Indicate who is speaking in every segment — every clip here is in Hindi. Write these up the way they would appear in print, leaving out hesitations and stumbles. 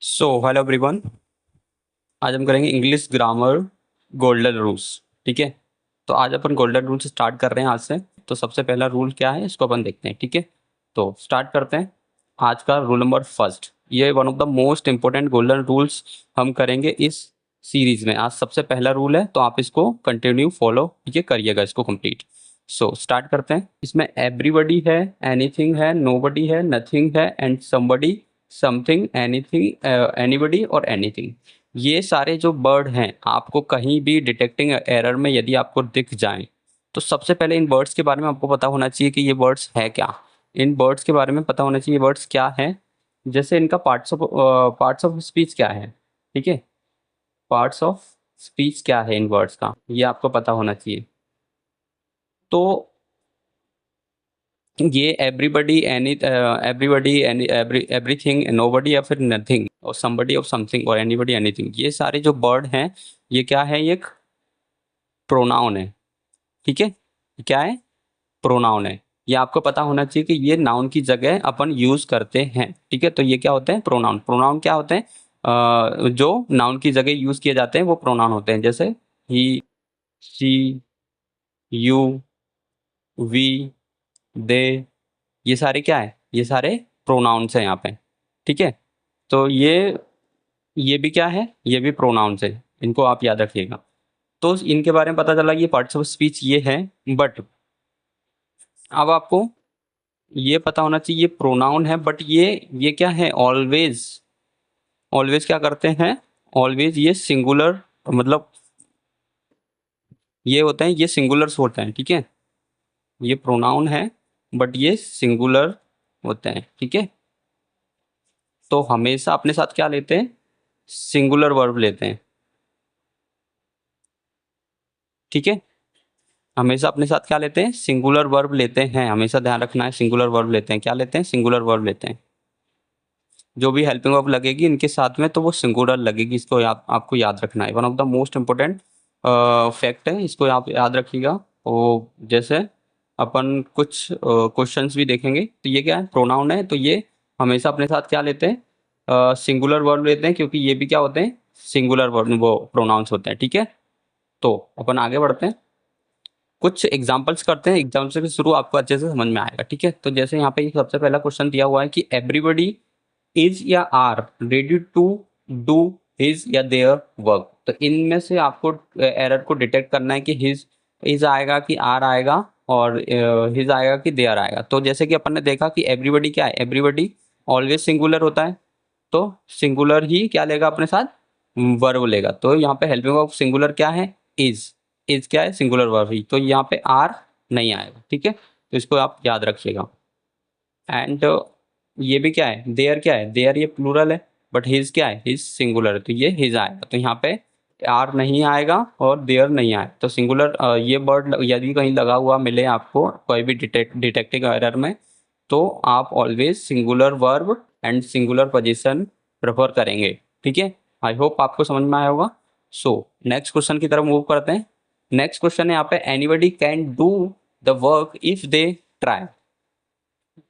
Speaker 1: So hello everyone. आज हम करेंगे इंग्लिश ग्रामर गोल्डन रूल्स। ठीक है, तो आज अपन गोल्डन रूल्स स्टार्ट कर रहे हैं आज से। तो सबसे पहला रूल क्या है इसको अपन देखते हैं। ठीक है, तो स्टार्ट करते हैं। आज का रूल नंबर फर्स्ट, ये one of the most important golden rules हम करेंगे इस सीरीज में। आज सबसे पहला रूल है, तो आप इसको कंटिन्यू फॉलो ठीक है करिएगा इसको कंप्लीट। सो स्टार्ट करते हैं। इसमें एवरीबडी है, एनीथिंग है, नोबडी है, नथिंग है and somebody, something, anything, anybody और एनीथिंग। ये सारे जो वर्ड हैं आपको कहीं भी डिटेक्टिंग एरर में यदि आपको दिख जाएं, तो सबसे पहले इन वर्ड्स के बारे में आपको पता होना चाहिए कि ये वर्ड्स है क्या। इन वर्ड्स के बारे में पता होना चाहिए वर्ड्स क्या है, जैसे इनका पार्ट्स ऑफ स्पीच क्या है। ठीक है, पार्ट्स ऑफ स्पीच क्या है इन वर्ड्स का, ये आपको पता होना चाहिए। तो ये एवरीबडी, एनी एवरीथिंग, नोबडी या फिर नथिंग और समबडी और समथिंग और एनीबडी एनीथिंग, ये सारे जो वर्ड हैं ये क्या है, ये एक प्रोनाउन है। ठीक है, क्या है, प्रोनाउन है। ये आपको पता होना चाहिए कि ये नाउन की जगह अपन यूज करते हैं। ठीक है, तो ये क्या होते हैं, प्रोनाउन। प्रोनाउन क्या होते हैं, जो नाउन की जगह यूज किए जाते हैं वो प्रोनाउन होते हैं। जैसे ही, शी, यू, वी, दे, ये सारे क्या है, ये सारे प्रोनाउंस हैं यहाँ पे। ठीक है, तो ये भी क्या है, ये भी प्रोनाउंस है, इनको आप याद रखिएगा। तो इनके बारे में पता चला ये पार्ट्स ऑफ स्पीच ये है। बट अब आपको ये पता होना चाहिए ये प्रोनाउन है, बट ये क्या है, ऑलवेज। ऑलवेज क्या करते हैं, ऑलवेज ये सिंगुलर, मतलब ये होते हैं, ये सिंगुलर्स होते हैं। ठीक है, ये प्रोनाउन है बट ये सिंगुलर होते हैं। ठीक है, तो हमेशा अपने साथ क्या लेते हैं, सिंगुलर वर्ब लेते हैं। ठीक है, हमेशा अपने साथ क्या लेते हैं, सिंगुलर वर्ब लेते हैं। हमेशा ध्यान रखना है, सिंगुलर वर्ब लेते हैं। क्या लेते हैं, सिंगुलर वर्ब लेते हैं। जो भी हेल्पिंग वर्ब लगेगी इनके साथ में तो वो सिंगुलर लगेगी, इसको आपको याद रखना है। One of the most important fact है, इसको आप याद रखिएगा। और जैसे अपन कुछ क्वेश्चंस भी देखेंगे, तो ये क्या है, प्रोनाउन है, तो ये हमेशा अपने साथ क्या लेते हैं, सिंगुलर वर्ब लेते हैं, क्योंकि ये भी क्या होते हैं, सिंगुलर वर्ब वो प्रोनाउंस होते हैं। ठीक है, तो अपन आगे बढ़ते हैं, कुछ एग्जांपल्स करते हैं। एग्जाम्पल के शुरू आपको अच्छे से समझ में आएगा। ठीक है, तो जैसे यहाँ पे सबसे पहला क्वेश्चन दिया हुआ है कि एवरीबडी इज या are ready to do his या देयर वर्क। तो इनमें से आपको एरर को डिटेक्ट करना है कि हिज इज आएगा कि आर आएगा और हिज आएगा कि देयर आएगा। तो जैसे कि अपन ने देखा कि एवरीबडी क्या है, एवरीबडी ऑलवेज सिंगुलर होता है, तो सिंगुलर ही क्या लेगा अपने साथ, वर्ब लेगा। तो यहाँ पे हेल्पिंग ऑफ सिंगुलर क्या है, इज क्या है, सिंगुलर वर्ब ही, तो यहाँ पे आर नहीं आएगा। ठीक है, तो इसको आप याद रखिएगा। एंड ये भी क्या है, देयर क्या है, देयर ये प्लूरल है, बट हिज क्या है, हिज सिंगुलर है, तो ये हिज आएगा। तो यहाँ पे आर नहीं आएगा और देयर नहीं आएगा। तो सिंगुलर ये वर्ड यदि कहीं लगा हुआ मिले आपको कोई भी डिटेक्टिंग एरर में, तो आप always singular verb and singular position prefer करेंगे। ठीक है, आई होप आपको समझ में आया होगा। सो नेक्स्ट क्वेश्चन की तरफ मूव करते हैं। नेक्स्ट क्वेश्चन है यहाँ पे, anybody can do the work if they try.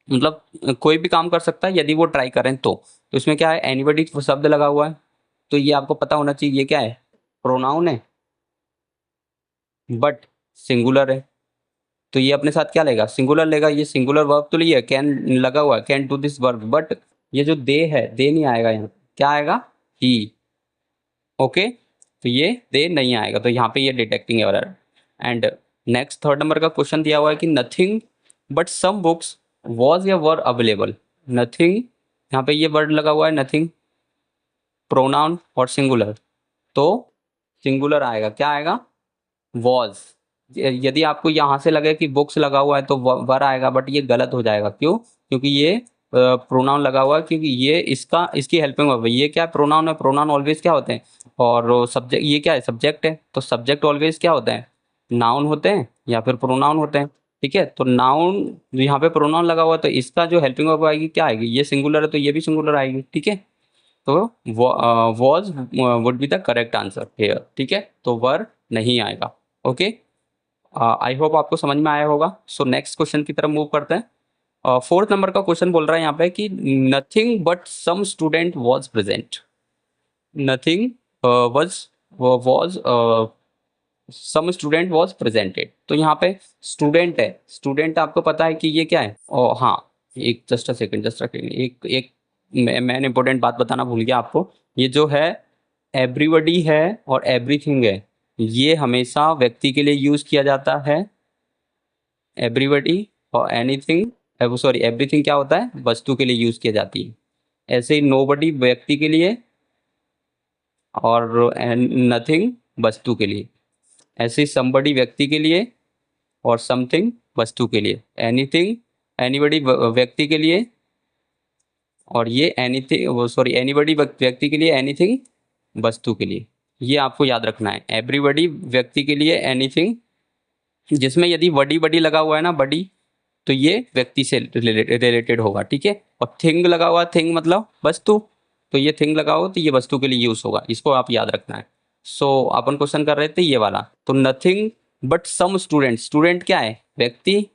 Speaker 1: मतलब कोई भी काम कर सकता है यदि वो ट्राई करें तो इसमें क्या है, एनीबडी शब्द लगा हुआ है, तो ये आपको पता होना चाहिए ये क्या है, प्रोनाउन है बट सिंगुलर है। तो ये अपने साथ क्या लेगा, सिंगुलर लेगा। ये सिंगुलर वर्ब तो लिया, कैन लगा हुआ है, can do this work, but ये जो दे है, दे नहीं आएगा यहाँ, क्या आएगा, ही। ओके, तो ये दे नहीं आएगा, तो यहाँ पे ये detecting error. And next third number का क्वेश्चन दिया हुआ है कि nothing but some books was या वर अवेलेबल। नथिंग, यहाँ पे ये वर्ड लगा हुआ है नथिंग, प्रोनाउन और सिंगुलर, तो सिंगुलर आएगा, क्या आएगा, वॉज। यदि आपको यहाँ से लगे कि बुक्स लगा हुआ है तो वर आएगा, बट ये गलत हो जाएगा। क्यों, क्योंकि ये प्रोनाउन लगा हुआ है, क्योंकि ये इसकी हेल्पिंग वर्ब है। ये क्या प्रोनाउन है, प्रोनाउन ऑलवेज क्या होते हैं, और सब्जेक्ट ये क्या है, सब्जेक्ट है, तो सब्जेक्ट ऑलवेज क्या होते हैं, नाउन होते हैं या फिर प्रोनाउन होते हैं। ठीक है, तो नाउन यहाँ पे प्रोनाउन लगा हुआ है, तो इसका जो हेल्पिंग वर्ब आएगी क्या आएगी, ये सिंगुलर है तो ये भी सिंगुलर आएगी। ठीक है, तो was would be the correct answer hair. ठीक है, तो वर नहीं आएगा। ओके, आई होप आपको समझ में आया होगा। सो नेक्स्ट क्वेश्चन की तरफ मूव करते हैं। फोर्थ नंबर का क्वेश्चन बोल रहा है यहाँ पे कि nothing but some student was present. Nothing was some student was presented. तो यहाँ पे स्टूडेंट है, स्टूडेंट आपको पता है कि ये क्या है। हाँ, एक जस्ट अ सेकंड, एक एक मैंने इंपॉर्टेंट बात बताना भूल गया आपको। ये जो है एवरीबॉडी है और एवरीथिंग है, ये हमेशा व्यक्ति के लिए यूज किया जाता है। एवरीबॉडी और एनीथिंग, सॉरी एवरीथिंग क्या होता है, वस्तु के लिए यूज की जाती है। ऐसे ही नोबडी व्यक्ति के लिए और नथिंग वस्तु के लिए। ऐसे ही समबडी व्यक्ति के लिए और समथिंग वस्तु के लिए। एनीथिंग एनीबडी व्यक्ति के लिए और ये एनीथिंग सॉरी एनीबडी व्यक्ति के लिए, एनीथिंग वस्तु के लिए। ये आपको याद रखना है। एवरीबडी व्यक्ति के लिए, एनीथिंग, जिसमें यदि बडी बडी लगा हुआ है ना, बडी, तो ये व्यक्ति से रिलेटेड होगा, ठीक है। और थिंग लगा हुआ, थिंग मतलब वस्तु, तो ये थिंग लगा हो तो ये वस्तु के लिए यूज होगा। इसको आप याद रखना है। सो अपन क्वेश्चन कर रहे थे ये वाला। तो nothing but some student, student क्या है, व्यक्ति,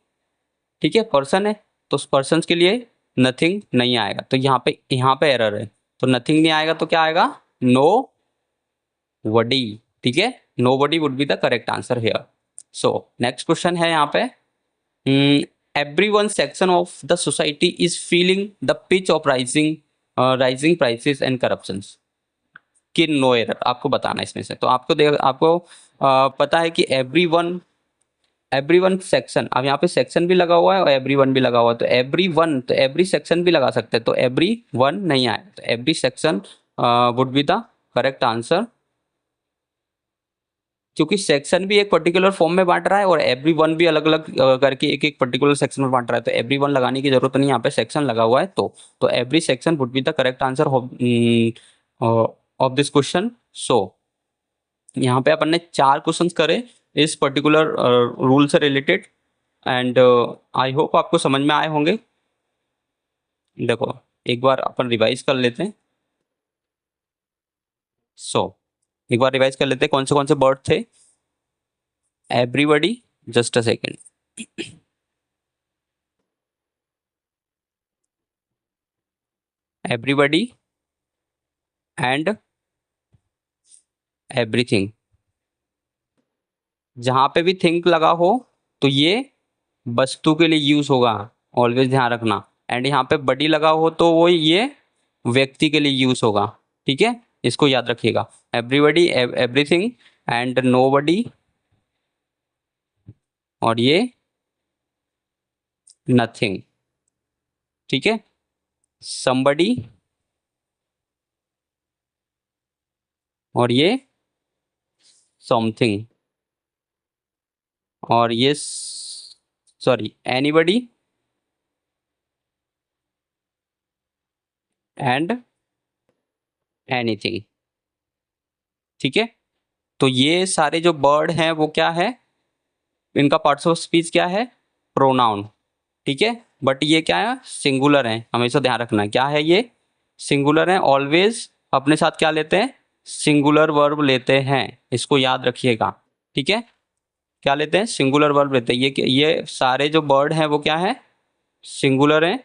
Speaker 1: ठीक है, पर्सन है। तो पर्सन के लिए नथिंग नहीं आएगा, तो यहाँ पे एरर है। तो नथिंग नहीं आएगा तो क्या आएगा, नो बडी, ठीक है। Nobody would be the correct answer here. So next question है यहाँ पे, everyone section of the society is feeling the pitch of rising prices and corruptions कि नो एरर। आपको बताना है इसमें से। तो आपको पता है कि एवरीवन सेक्शन, अब यहाँ पे सेक्शन भी लगा हुआ है और एवरीवन भी लगा हुआ है। तो एवरीवन, तो एवरी सेक्शन भी लगा सकते हैं, तो एवरीवन नहीं आए, तो every section would be the correct answer, क्योंकि सेक्शन भी एक पर्टिकुलर फॉर्म में बांट रहा है और एवरी वन भी अलग अलग करके एक एक पर्टिकुलर सेक्शन में बांट रहा है। तो एवरी वन लगाने की जरूरत नहीं, यहाँ पे सेक्शन लगा हुआ है। तो every section would be the correct answer of this question. So यहाँ पे अपन ने 4 क्वेश्चन करे इस पर्टिकुलर रूल से रिलेटेड, एंड आई होप आपको समझ में आए होंगे। देखो एक बार अपन रिवाइज कर लेते हैं। एक बार रिवाइज कर लेते हैं कौन से वर्ड थे। Everybody, just a second, everybody and everything. जहां पे भी थिंक लगा हो तो ये वस्तु के लिए यूज होगा, ऑलवेज ध्यान रखना। एंड यहाँ पे बडी लगा हो तो वो ये व्यक्ति के लिए यूज होगा, ठीक है, इसको याद रखिएगा। एवरीबॉडी, एवरीथिंग एंड नोबडी, और ये नथिंग, ठीक है। समबडी और ये समथिंग, और ये सॉरी एनीबडी एंड एनीथिंग, ठीक है। तो ये सारे जो वर्ड हैं वो क्या है, इनका पार्ट्स ऑफ स्पीच क्या है, प्रोनाउन, ठीक है। बट ये क्या है, सिंगुलर है, हमेशा ध्यान रखना क्या है, ये सिंगुलर है। ऑलवेज अपने साथ क्या लेते हैं, सिंगुलर वर्ब लेते हैं, इसको याद रखिएगा, ठीक है। क्या लेते हैं, सिंगुलर वर्ब लेते हैं। ये सारे जो वर्ड हैं वो क्या है, सिंगुलर हैं।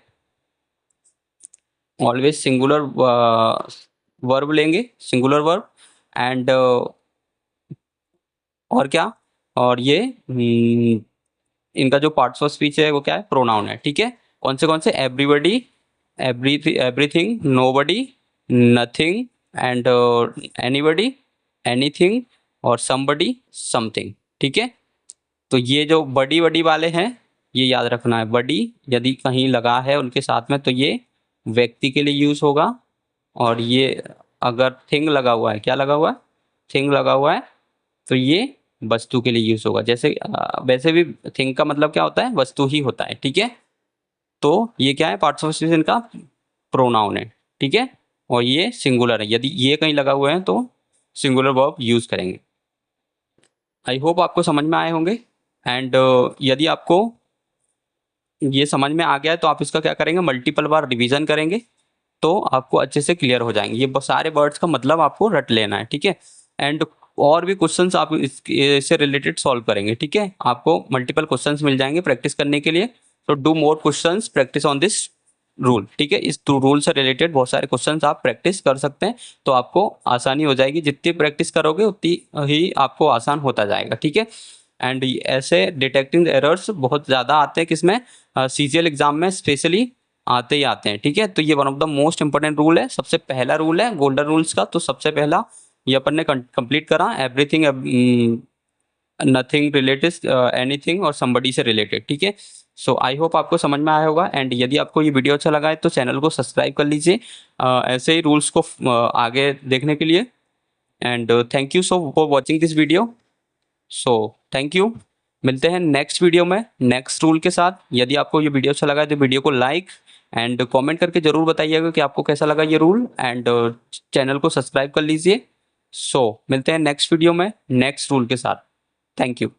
Speaker 1: ऑलवेज सिंगुलर वर्ब लेंगे, सिंगुलर वर्ब एंड और क्या, और ये इनका जो पार्ट्स ऑफ स्पीच है वो क्या है, प्रोनाउन है, ठीक है। कौन से everybody, everything, nobody, nothing and anybody, anything और समबडी, समथिंग, ठीक है। तो ये जो बड़ी बड़ी वाले हैं ये याद रखना है। बड़ी यदि कहीं लगा है उनके साथ में तो ये व्यक्ति के लिए यूज होगा, और ये अगर थिंग लगा हुआ है, क्या लगा हुआ है, थिंग लगा हुआ है, तो ये वस्तु के लिए यूज होगा। जैसे वैसे भी थिंग का मतलब क्या होता है, वस्तु ही होता है, ठीक है। तो ये क्या है, पार्ट्स ऑफ स्पीच इनका प्रोनाउन है, ठीक है। और ये सिंगुलर है, यदि ये कहीं लगा हुआ है तो सिंगुलर वर्ब यूज करेंगे। आई होप आपको समझ में आए होंगे। एंड यदि आपको ये समझ में आ गया है तो आप इसका क्या करेंगे, मल्टीपल बार रिवीजन करेंगे तो आपको अच्छे से क्लियर हो जाएंगे। ये सारे वर्ड्स का मतलब आपको रट लेना है, ठीक है। एंड और भी क्वेश्चंस आप इससे रिलेटेड सॉल्व करेंगे, ठीक है। आपको मल्टीपल क्वेश्चंस मिल जाएंगे प्रैक्टिस करने के लिए। So do more questions, practice on this rule, ठीक है। इस रूल से रिलेटेड बहुत सारे क्वेश्चंस आप प्रैक्टिस कर सकते हैं, तो आपको आसानी हो जाएगी। जितनी प्रैक्टिस करोगे उतनी ही आपको आसान होता जाएगा, ठीक है। एंड ऐसे डिटेक्टिंग एरर्स बहुत ज़्यादा आते हैं, किसमें, CGL एग्जाम में स्पेशली आते ही आते हैं, ठीक है। तो ये one of the most important rule है, सबसे पहला रूल है गोल्डन रूल्स का। तो सबसे पहला ये अपन ने कंप्लीट करा, एवरीथिंग नथिंग रिलेटेड एनीथिंग और समबडी से रिलेटेड, ठीक है। सो आई होप आपको समझ में आया होगा। एंड यदि आपको ये वीडियो अच्छा लगा है तो चैनल को सब्सक्राइब कर लीजिए ऐसे ही रूल्स को आगे देखने के लिए। And thank you so for watching this video. So thank you, मिलते हैं नेक्स्ट वीडियो में नेक्स्ट रूल के साथ। यदि आपको ये वीडियो अच्छा लगा है तो वीडियो को लाइक एंड कमेंट करके ज़रूर बताइएगा कि आपको कैसा लगा ये रूल। एंड चैनल को सब्सक्राइब कर लीजिए। सो मिलते हैं नेक्स्ट वीडियो में नेक्स्ट रूल के साथ। Thank you.